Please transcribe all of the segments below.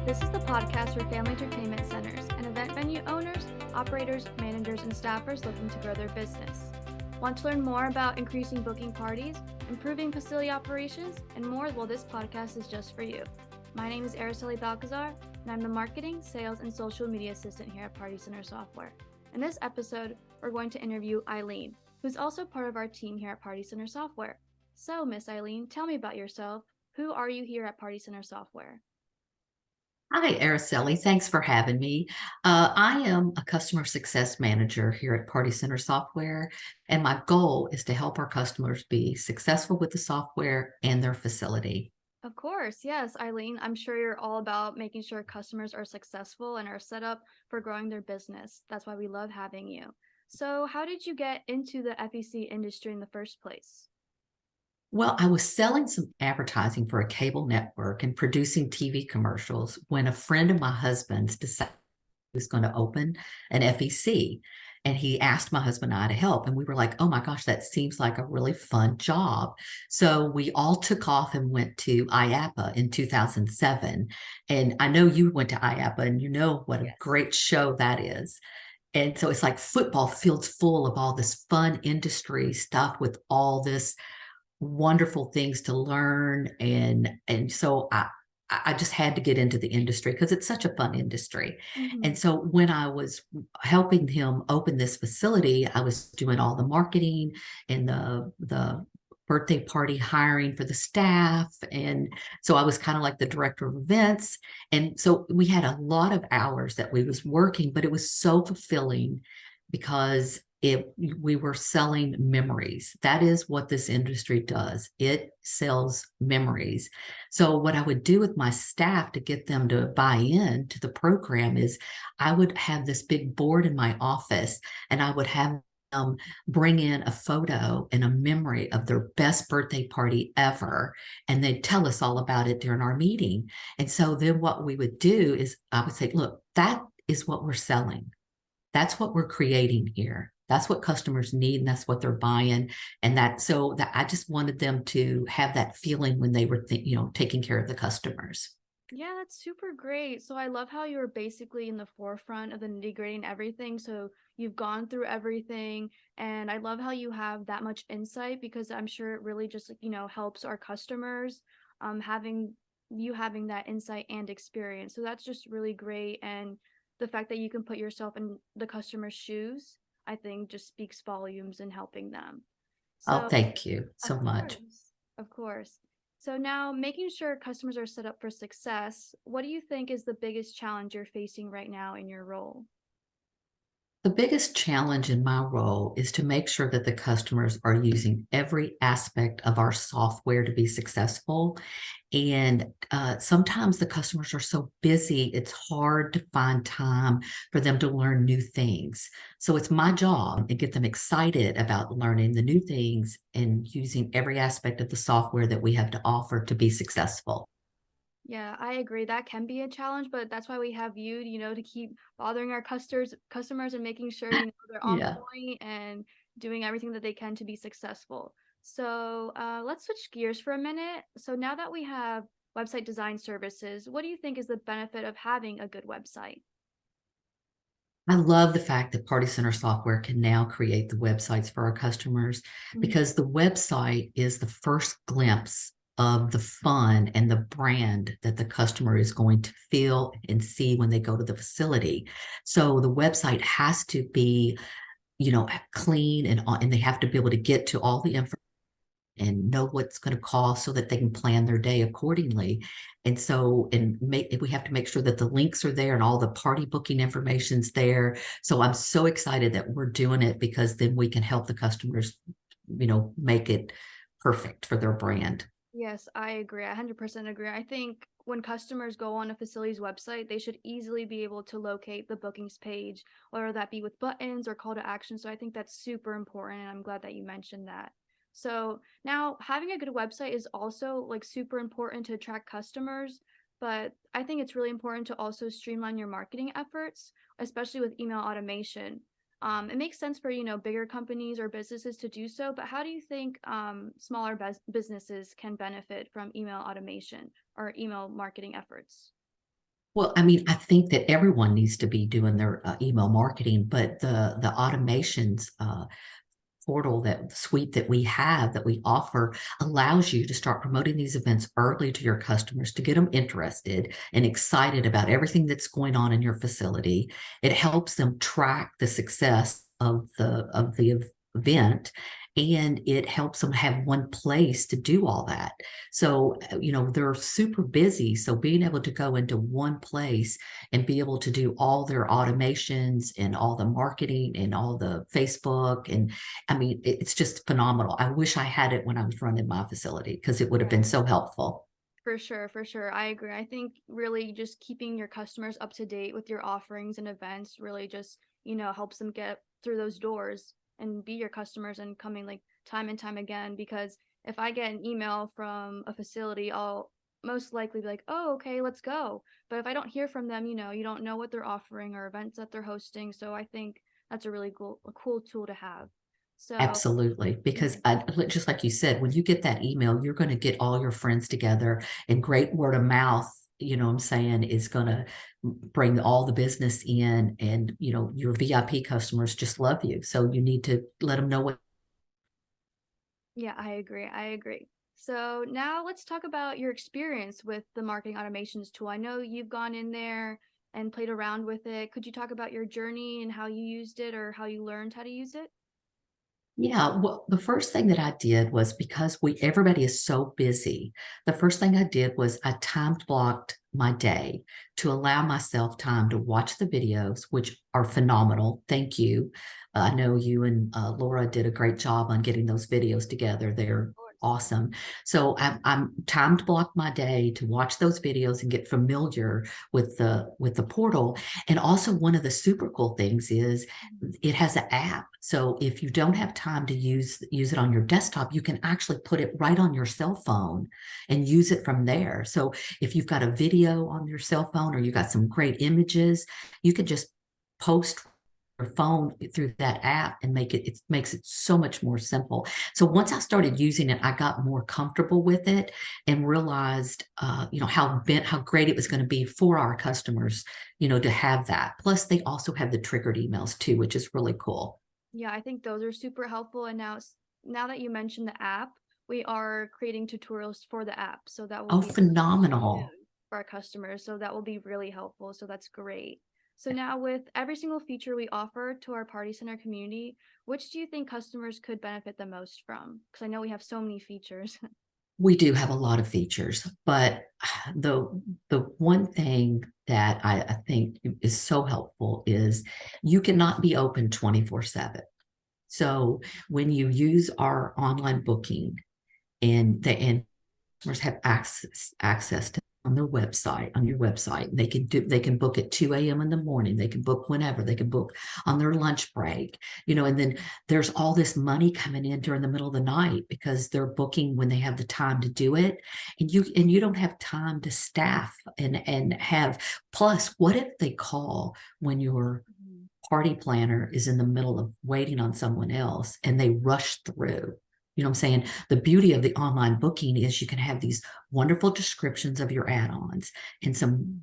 This is the podcast for family entertainment centers and event venue owners, operators, managers, and staffers looking to grow their business. Want to learn more about increasing booking parties, improving facility operations, and more? Well, this podcast is just for you. My name is Araceli Balcazar, and I'm the marketing, sales, and social media assistant here at Party Center Software. In this episode, we're going to interview Eileen, who's also part of our team here at Party Center Software. So, Miss Eileen, tell me about yourself. Who are you here at Party Center Software? Hi, Araceli. Thanks for having me. I am a customer success manager here at Party Center Software, and my goal is to help our customers be successful with the software and their facility. Of course, yes, Eileen. I'm sure you're all about making sure customers are successful and are set up for growing their business. That's why we love having you. So, how did you get into the FEC industry in the first place? Well, I was selling some advertising for a cable network and producing TV commercials when a friend of my husband's decided he was going to open an FEC. And he asked my husband and I to help. And we were like, oh my gosh, that seems like a really fun job. So we all took off and went to IAPA in 2007. And I know you went to IAPA and you know what a great show that is. And so it's like football fields full of all this fun industry stuff with all this wonderful things to learn. And so I just had to get into the industry because it's such a fun industry. And Mm-hmm. so when I was helping him open this facility, I was doing all the marketing and the birthday party hiring for the staff. And so I was kind of like the director of events. And so we had a lot of hours that we was working, but it was so fulfilling because we were selling memories. That is what this industry does. It sells memories. So what I would do with my staff to get them to buy in to the program is I would have this big board in my office and I would have them bring in a photo and a memory of their best birthday party ever. And they'd tell us all about it during our meeting. And so then what we would do is I would say, look, that is what we're selling. That's what we're creating here. That's what customers need, and that's what they're buying. And that I just wanted them to have that feeling when they were, taking care of the customers. Yeah, that's super great. So, I love how you're basically in the forefront of the nitty-gritty and everything. So, you've gone through everything, and I love how you have that much insight because I'm sure it really just, helps our customers having having that insight and experience. So, that's just really great. And the fact that you can put yourself in the customer's shoes, I think just speaks volumes in helping them. Oh, So, thank you of so much. course, of course. So now making sure customers are set up for success, what do you think is the biggest challenge you're facing right now in your role? The biggest challenge in my role is to make sure that the customers are using every aspect of our software to be successful. And sometimes the customers are so busy, it's hard to find time for them to learn new things. So it's my job to get them excited about learning the new things and using every aspect of the software that we have to offer to be successful. Yeah, I agree. That can be a challenge, but that's why we have you, to keep bothering our customers and making sure, they're on Yeah. point and doing everything that they can to be successful. So let's switch gears for a minute. So now that we have website design services, what do you think is the benefit of having a good website? I love the fact that Party Center Software can now create the websites for our customers because the website is the first glimpse of the fun and the brand that the customer is going to feel and see when they go to the facility. So the website has to be, clean and they have to be able to get to all the information and know what's going to cost so that they can plan their day accordingly. And so, we have to make sure that the links are there and all the party booking information's there. So I'm so excited that we're doing it because then we can help the customers, make it perfect for their brand. Yes, I agree. I 100% agree. I think when customers go on a facility's website, they should easily be able to locate the bookings page, whether that be with buttons or call to action. So I think that's super important, and I'm glad that you mentioned that. So now having a good website is also like super important to attract customers, but I think it's really important to also streamline your marketing efforts, especially with email automation. It makes sense for, bigger companies or businesses to do so, but how do you think smaller businesses can benefit from email automation or email marketing efforts? Well, I mean, I think that everyone needs to be doing their email marketing, but the automations portal, that suite that we have, that we offer, allows you to start promoting these events early to your customers to get them interested and excited about everything that's going on in your facility. It helps them track the success of the event, and it helps them have one place to do all that. So, they're super busy. So being able to go into one place and be able to do all their automations and all the marketing and all the Facebook, and I mean, it's just phenomenal. I wish I had it when I was running my facility because it would have been Right. so helpful. For sure, for sure. I agree. I think really just keeping your customers up to date with your offerings and events really just, helps them get through those doors and be your customers and coming like time and time again. Because if I get an email from a facility, I'll most likely be like, oh, okay, let's go. But if I don't hear from them, you don't know what they're offering or events that they're hosting. So I think that's a cool tool to have. So, Absolutely. Because mhm. just like you said, when you get that email, you're going to get all your friends together, and great word of mouth, what I'm saying, is going to bring all the business in, and, your VIP customers just love you. So you need to let them know what. Yeah, I agree. I agree. So now let's talk about your experience with the marketing automations tool. I know you've gone in there and played around with it. Could you talk about your journey and how you used it or how you learned how to use it? Yeah, well, the first thing that I did was, because everybody is so busy, the first thing I did was I time blocked my day to allow myself time to watch the videos, which are phenomenal. Thank you. I know you and Laura did a great job on getting those videos together. They're Of course. awesome. So I'm timed block my day to watch those videos and get familiar with the portal. And also, one of the super cool things is Mhm. it has an app. So if you don't have time to use it on your desktop, you can actually put it right on your cell phone and use it from there. So if you've got a video on your cell phone, or you got some great images, you can just post your phone through that app and it makes it so much more simple. So once I started using it, I got more comfortable with it and realized, how great it was going to be for our customers, to have that. Plus, they also have the triggered emails too, which is really cool. Yeah, I think those are super helpful. And now that you mentioned the app, we are creating tutorials for the app. So that will Oh, be phenomenal. soon for our customers. So that will be really helpful. So that's great. So now with every single feature we offer to our party center community, which do you think customers could benefit the most from? Because I know we have so many features. We do have a lot of features, but the one thing that I think is so helpful is you cannot be open 24/7. So when you use our online booking, and customers have access to on their website, on your website. They can book at 2 a.m. in the morning. They can book whenever. They can book on their lunch break, and then there's all this money coming in during the middle of the night because they're booking when they have the time to do it. And you don't have time to staff and have, plus, what if they call when your Mhm. party planner is in the middle of waiting on someone else and they rush through? What I'm saying? The beauty of the online booking is you can have these wonderful descriptions of your add-ons, and some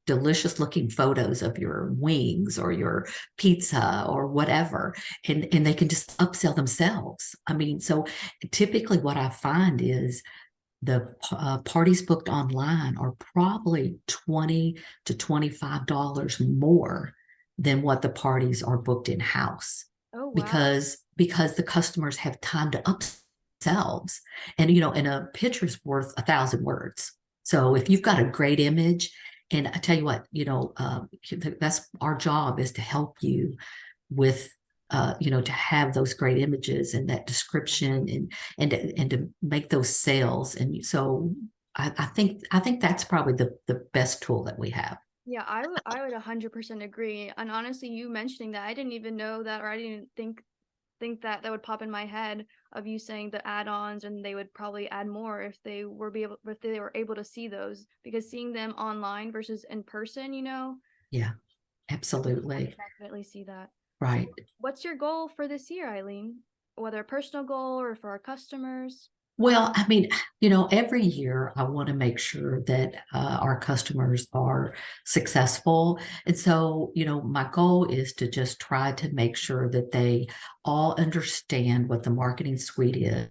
delicious looking photos of your wings or your pizza or whatever. And they can just upsell themselves. I mean, so typically what I find is the parties booked online are probably $20 to $25 more than what the parties are booked in house, Oh, wow. because the customers have time to up themselves. And a picture's worth 1,000 words. So if you've got a great image, and I tell you what, that's our job, is to help you with, to have those great images and that description, and to make those sales. And so I think that's probably the best tool that we have. Yeah, I would 100% agree. And honestly, you mentioning that, I didn't even know that, or I didn't think that that would pop in my head of you saying the add-ons, and they would probably add more if they were able to see those, because seeing them online versus in person, Yeah, I could absolutely. definitely see that. So Right. what's your goal for this year, Eileen? Whether a personal goal or for our customers? Well, I mean, every year I want to make sure that our customers are successful. And so, my goal is to just try to make sure that they all understand what the marketing suite is.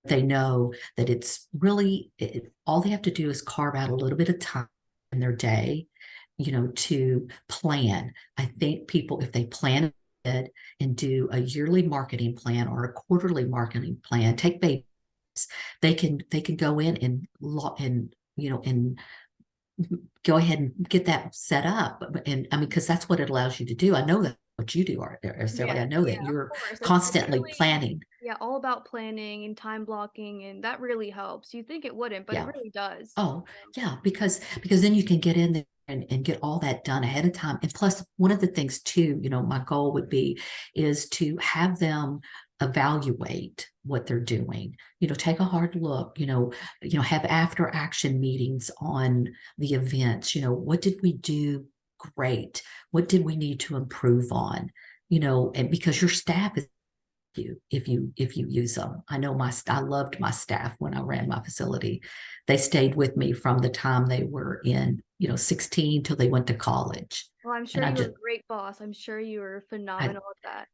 They know that it's really, all they have to do is carve out a little bit of time in their day, to plan. I think people, if they plan it and do a yearly marketing plan or a quarterly marketing plan, take baby, they can go in and go ahead and get that set up. And I mean, because that's what it allows you to do. I know that what you do, Araceli. Yeah, I know yeah, that of you're course. It's constantly really, planning. yeah, all about planning and time blocking, and that really helps. You think it wouldn't, but it Yeah. really does. Oh, yeah, because then you can get in there and get all that done ahead of time. And plus, one of the things too, my goal would be is to have them evaluate what they're doing. Take a hard look. Have after action meetings on the events. What did we do great? What did we need to improve on? And because your staff is you if you use them. I loved my staff when I ran my facility. They stayed with me from the time they were in 16 till they went to college. Well, I'm And sure you were a great boss. I'm sure you were I, phenomenal at that.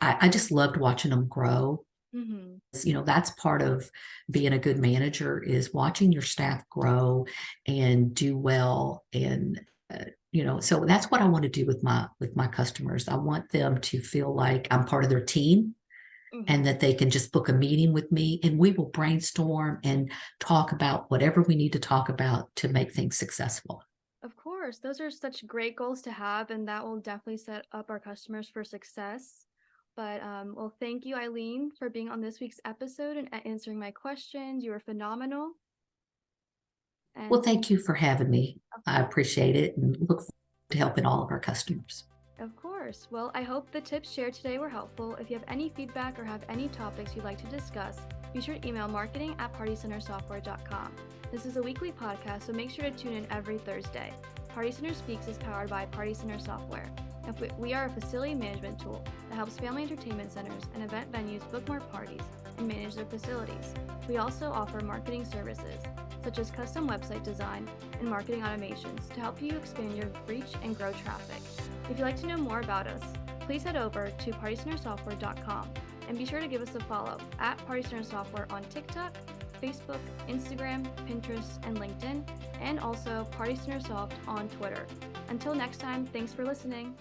I just loved watching them grow. Hmm. That's part of being a good manager is watching your staff grow and do well. And so that's what I want to do with my customers. I want them to feel like I'm part of their team and Hmm. that they can just book a meeting with me and we will brainstorm and talk about whatever we need to talk about to make things successful. Of course, those are such great goals to have, and that will definitely set up our customers for success. But well, thank you, Eileen, for being on this week's episode and answering my questions. You were phenomenal. Well, And thank you for having me. of I course, appreciate it and look forward to helping all of our customers. of course. Well, I hope the tips shared today were helpful. If you have any feedback or have any topics you'd like to discuss, be sure to email marketing@partycentersoftware.com. This is a weekly podcast, so make sure to tune in every Thursday. Party Center Speaks is powered by Party Center Software. We are a facility management tool that helps family entertainment centers and event venues book more parties and manage their facilities. We also offer marketing services, such as custom website design and marketing automations to help you expand your reach and grow traffic. If you'd like to know more about us, please head over to partycentersoftware.com and be sure to give us a follow at Party Center Software on TikTok, Facebook, Instagram, Pinterest, and LinkedIn, and also Party Center Soft on Twitter. Until next time, thanks for listening.